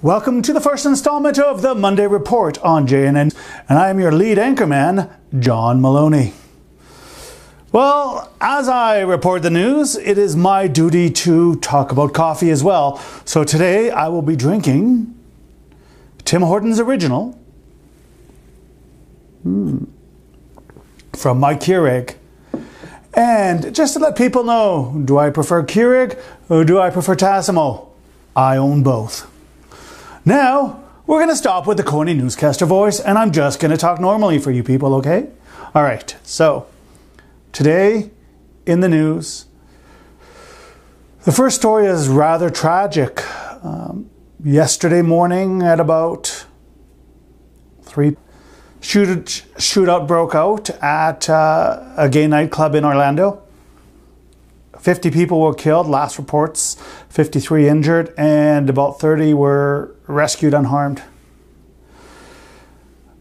Welcome to the first installment of the Monday Report on JNN, and I am your lead anchorman, John Maloney. Well, as I report the news, it is my duty to talk about coffee as well. So today I will be drinking Tim Hortons Original from my Keurig. And just to let people know, do I prefer Keurig or do I prefer Tassimo? I own both. Now, we're going to stop with the corny newscaster voice, and I'm just going to talk normally for you people, okay? All right, so today in the news, the first story is rather tragic. Yesterday morning at about 3, shootout broke out at a gay nightclub in Orlando. 50 people were killed, last reports, 53 injured, and about 30 were rescued unharmed.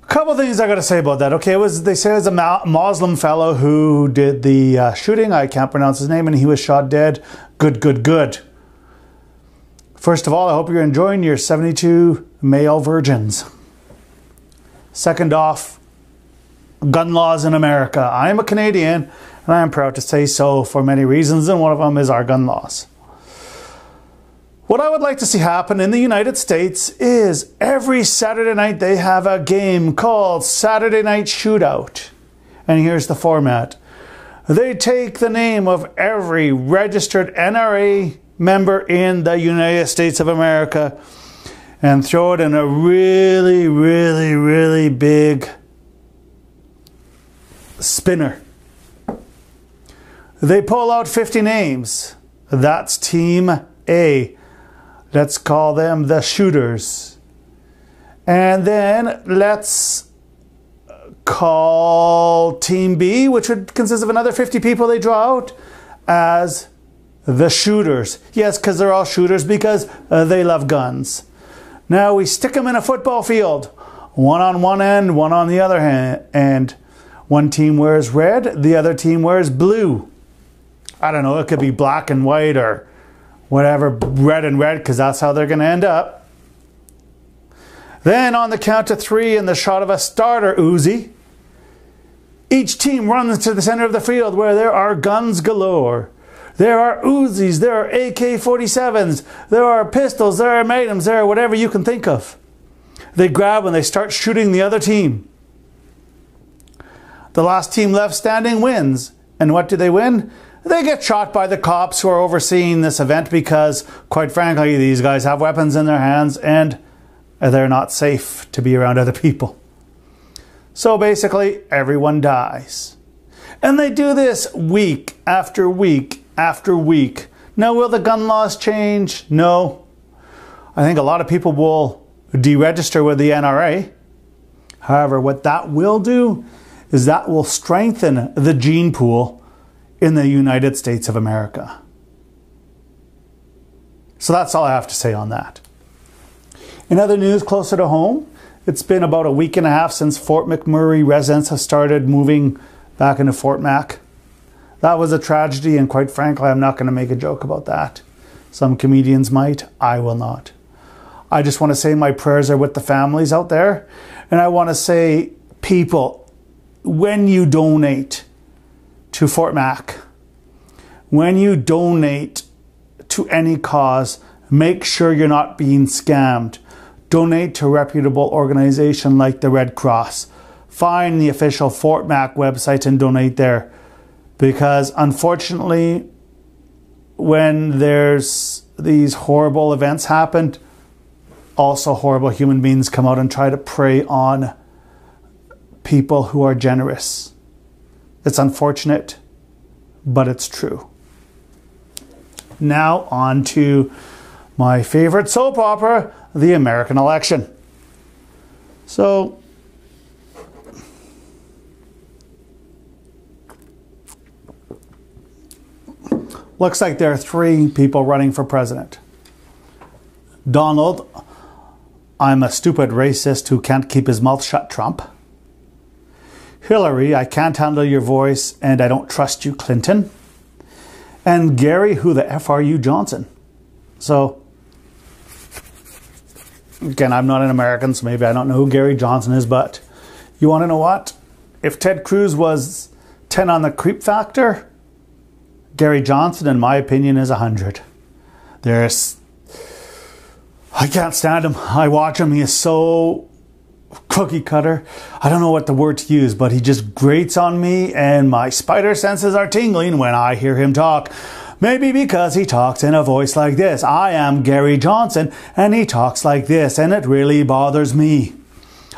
A couple things I got to say about that. Okay, they say it was a Muslim fellow who did the shooting. I can't pronounce his name, and he was shot dead. Good. First of all, I hope you're enjoying your 72 male virgins. Second off, gun laws in America. I am a Canadian, and I am proud to say so for many reasons, and one of them is our gun laws. What I would like to see happen in the United States is every Saturday night they have a game called Saturday Night Shootout. And here's the format. They take the name of every registered NRA member in the United States of America and throw it in a really big spinner. They pull out 50 names. That's Team A. Let's call them the shooters. And then let's call Team B, which would consist of another 50 people they draw out, as the shooters. Yes, because they're all shooters because they love guns. Now we stick them in a football field. One on one end, one on the other end. One team wears red, the other team wears blue. I don't know, it could be black and white or whatever, red and red, because that's how they're going to end up. Then on the count of 3 in the shot of a starter Uzi, each team runs to the center of the field where there are guns galore. There are Uzis, there are AK-47s, there are pistols, there are magnums, there are whatever you can think of. They grab and they start shooting the other team. The last team left standing wins. And what do they win? They get shot by the cops who are overseeing this event because, quite frankly, these guys have weapons in their hands and they're not safe to be around other people. So basically, everyone dies. And they do this week after week after week. Now, will the gun laws change? No. I think a lot of people will deregister with the NRA. However, what that will do is that will strengthen the gene pool in the United States of America. So that's all I have to say on that. In other news closer to home, it's been about a week and a half since Fort McMurray residents have started moving back into Fort Mac. That was a tragedy, and quite frankly, I'm not going to make a joke about that. Some comedians might, I will not. I just want to say my prayers are with the families out there, and I want to say, people, when you donate to Fort Mac, when you donate to any cause, make sure you're not being scammed. Donate to a reputable organization like the Red Cross. Find the official Fort Mac website and donate there. Because unfortunately, when there's these horrible events happen, also horrible human beings come out and try to prey on people who are generous. It's unfortunate, but it's true. Now on to my favorite soap opera, The American Election. So, looks like there are 3 people running for president. Donald, I'm a stupid racist who can't keep his mouth shut, Trump. Hillary, I can't handle your voice and I don't trust you, Clinton. And Gary, who the F are you, Johnson? So Again, I'm not an American, so maybe I don't know who Gary Johnson is, but you want to know what? If Ted Cruz was 10 on the creep factor, Gary Johnson, in my opinion, is 100. I can't stand him. I watch him. He is so cookie cutter. I don't know what the word to use, but he just grates on me, and my spider senses are tingling when I hear him talk. Maybe because he talks in a voice like this. I am Gary Johnson, and he talks like this, and it really bothers me.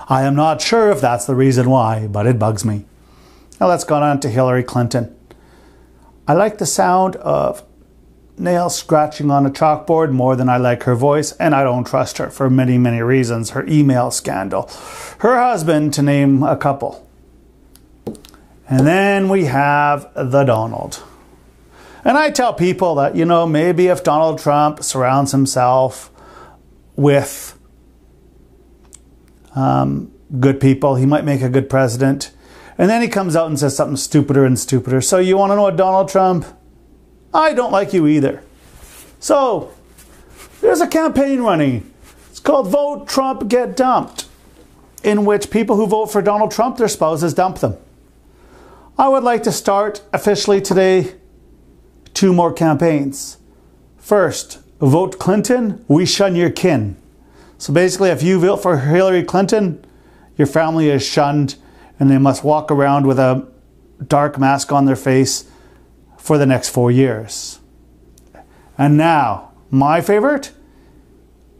I am not sure if that's the reason why, but it bugs me. Now let's go on to Hillary Clinton. I like the sound of nails scratching on a chalkboard more than I like her voice, and I don't trust her for many, many reasons. Her email scandal, her husband, to name a couple. And then we have the Donald. And I tell people that, maybe if Donald Trump surrounds himself with good people, he might make a good president. And then he comes out and says something stupider and stupider. So you want to know what, Donald Trump? I don't like you either. So there's a campaign running. It's called Vote Trump, Get Dumped, in which people who vote for Donald Trump, their spouses dump them. I would like to start officially today 2 more campaigns. First, Vote Clinton, we shun your kin. So basically, if you vote for Hillary Clinton, your family is shunned and they must walk around with a dark mask on their face for the next 4 years. And now, my favorite,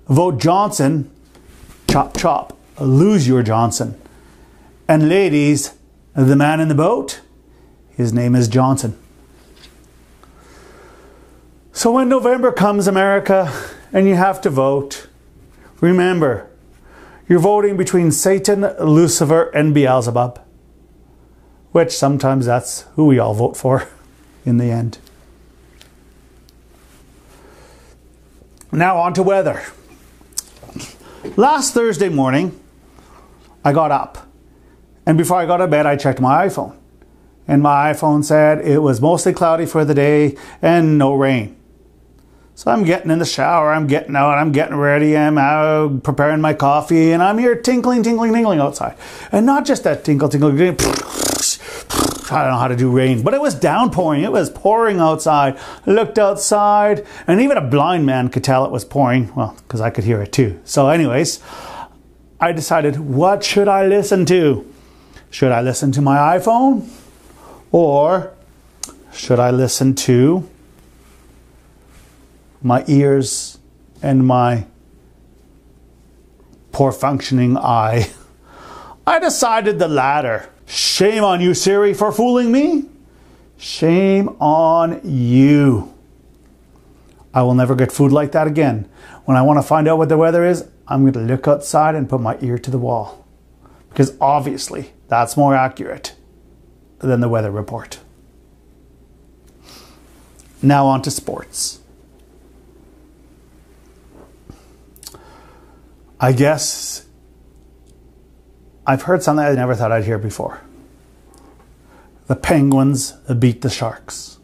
Vote Johnson, chop chop, lose your Johnson. And ladies, the man in the boat, his name is Johnson. So when November comes, America, and you have to vote, remember, you're voting between Satan, Lucifer, and Beelzebub, which sometimes that's who we all vote for in the end. Now on to weather. Last Thursday morning, I got up, and before I got to bed, I checked my iPhone. And my iPhone said it was mostly cloudy for the day and no rain. So I'm getting in the shower, I'm getting out, I'm getting ready, I'm out preparing my coffee, and I'm here tinkling, tinkling, tinkling outside. And not just that tinkle, tinkle, I don't know how to do rain, but it was downpouring. It was pouring outside. I looked outside, and even a blind man could tell it was pouring. Well, because I could hear it too. So anyways, I decided, what should I listen to? Should I listen to my iPhone? Or should I listen to my ears and my poor functioning eye? I decided the latter. Shame on you, Siri, for fooling me. Shame on you. I will never get food like that again. When I want to find out what the weather is, I'm going to look outside and put my ear to the wall. Because obviously, that's more accurate than the weather report. Now on to sports. I guess I've heard something I never thought I'd hear before. The Penguins beat the Sharks.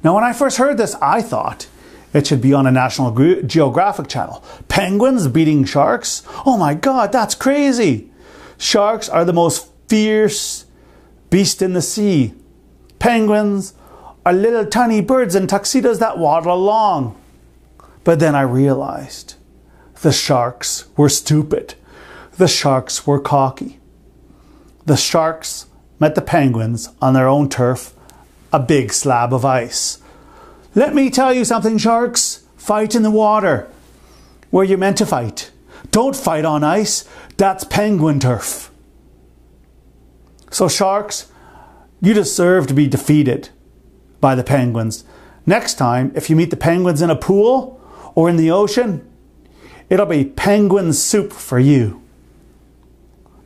Now, when I first heard this, I thought it should be on a National Geographic channel. Penguins beating Sharks? Oh my God, that's crazy. Sharks are the most fierce beast in the sea. Penguins are little tiny birds in tuxedos that waddle along. But then I realized the Sharks were stupid. The Sharks were cocky. The Sharks met the Penguins on their own turf, a big slab of ice. Let me tell you something, Sharks. Fight in the water, where you're meant to fight. Don't fight on ice. That's Penguin turf. So Sharks, you deserve to be defeated by the Penguins. Next time, if you meet the Penguins in a pool or in the ocean, it'll be penguin soup for you.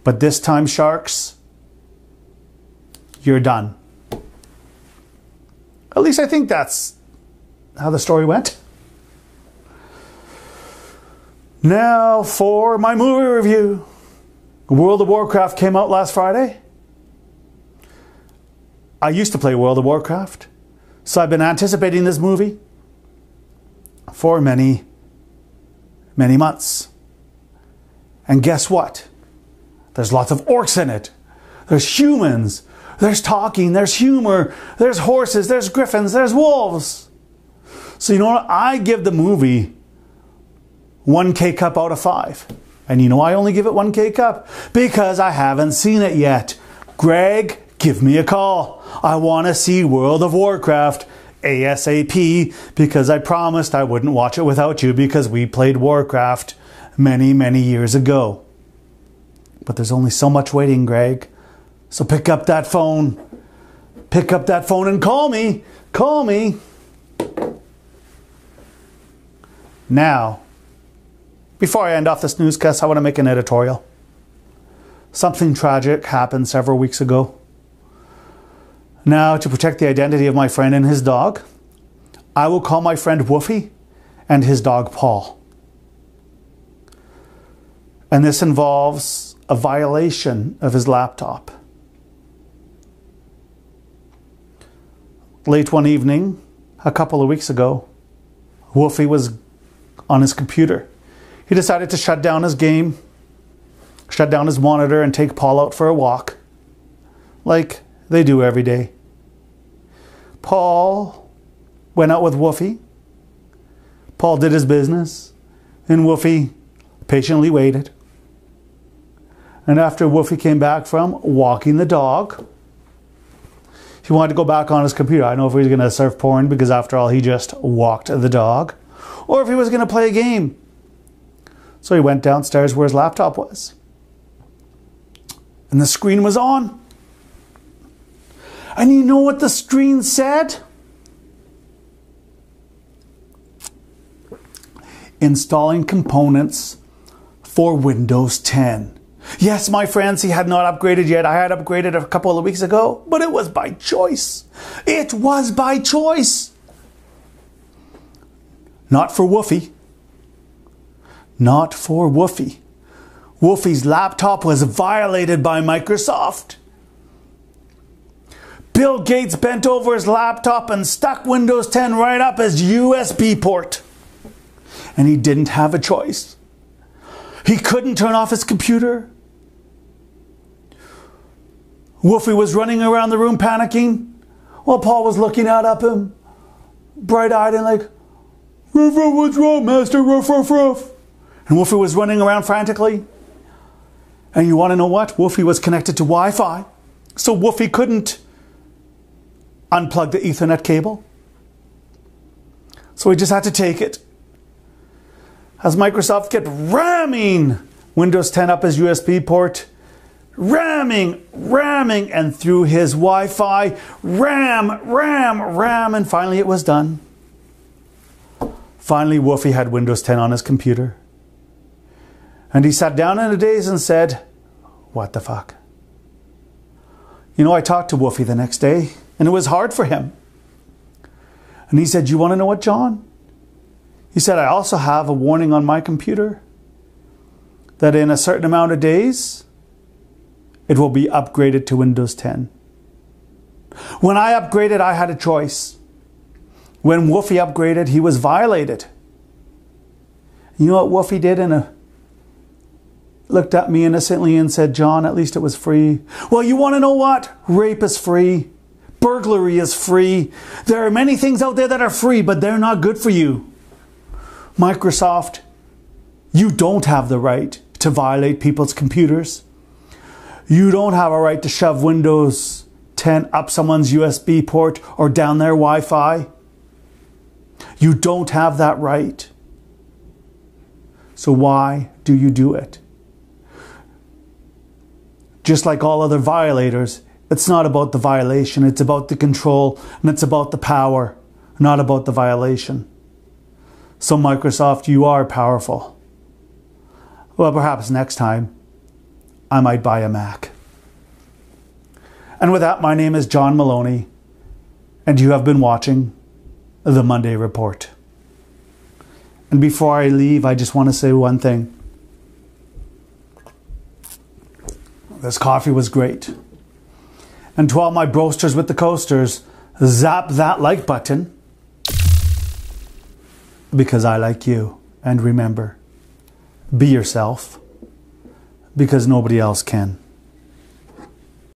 But this time, Sharks, you're done. At least I think that's how the story went. Now for my movie review. World of Warcraft came out last Friday. I used to play World of Warcraft, so I've been anticipating this movie for many, many months. And guess what? There's lots of orcs in it. There's humans. There's talking. There's humor. There's horses. There's griffins. There's wolves. So you know what? I give the movie 1 K-cup out of 5. And you know I only give it 1 K-cup? Because I haven't seen it yet. Greg, give me a call. I want to see World of Warcraft ASAP, because I promised I wouldn't watch it without you, because we played Warcraft many, many years ago. But there's only so much waiting, Greg. So pick up that phone. Pick up that phone and call me. Call me. Now, before I end off this newscast, I want to make an editorial. Something tragic happened several weeks ago. Now, to protect the identity of my friend and his dog, I will call my friend Woofy and his dog Paul. And this involves a violation of his laptop. Late one evening, a couple of weeks ago, Woofy was on his computer. He decided to shut down his game, shut down his monitor, and take Paul out for a walk, like they do every day. Paul went out with Woofy. Paul did his business, and Woofy patiently waited. And after Woofy came back from walking the dog, he wanted to go back on his computer. I don't know if he was going to surf porn, because after all, he just walked the dog, or if he was going to play a game. So he went downstairs where his laptop was. And the screen was on. And you know what the screen said? Installing components for Windows 10. Yes, my friends, he had not upgraded yet. I had upgraded a couple of weeks ago, but it was by choice. It was by choice. Not for Woofy. Not for Woofy. Woofy's laptop was violated by Microsoft. Bill Gates bent over his laptop and stuck Windows 10 right up his USB port. And he didn't have a choice. He couldn't turn off his computer. Woofy was running around the room panicking, while Paul was looking out at him, bright-eyed and like, "Ruff, ruff, what's wrong, master? Ruff, ruff, ruff." And Woofy was running around frantically. And you want to know what? Woofy was connected to Wi-Fi. So Woofy couldn't unplug the Ethernet cable. So he just had to take it. As Microsoft kept ramming Windows 10 up his USB port, ramming, and through his Wi-Fi, ram, and finally it was done. Finally, Woofy had Windows 10 on his computer. And he sat down in a daze and said, "What the fuck?" You know, I talked to Woofy the next day, and it was hard for him. And he said, "You want to know what, John?" He said, "I also have a warning on my computer that in a certain amount of days, it will be upgraded to Windows 10. When I upgraded, I had a choice. When Woofy upgraded, he was violated." You know what Woofy did? Looked at me innocently and said, "John, at least it was free." Well, you want to know what? Rape is free. Burglary is free. There are many things out there that are free, but they're not good for you. Microsoft, you don't have the right to violate people's computers. You don't have a right to shove Windows 10 up someone's USB port or down their Wi-Fi. You don't have that right. So why do you do it? Just like all other violators, it's not about the violation, it's about the control, and it's about the power, not about the violation. So Microsoft, you are powerful. Well, perhaps next time, I might buy a Mac. And with that, my name is John Maloney, and you have been watching the Monday Report. And before I leave, I just want to say one thing. This coffee was great. And to all my broasters with the coasters, zap that like button, because I like you. And remember, be yourself because nobody else can.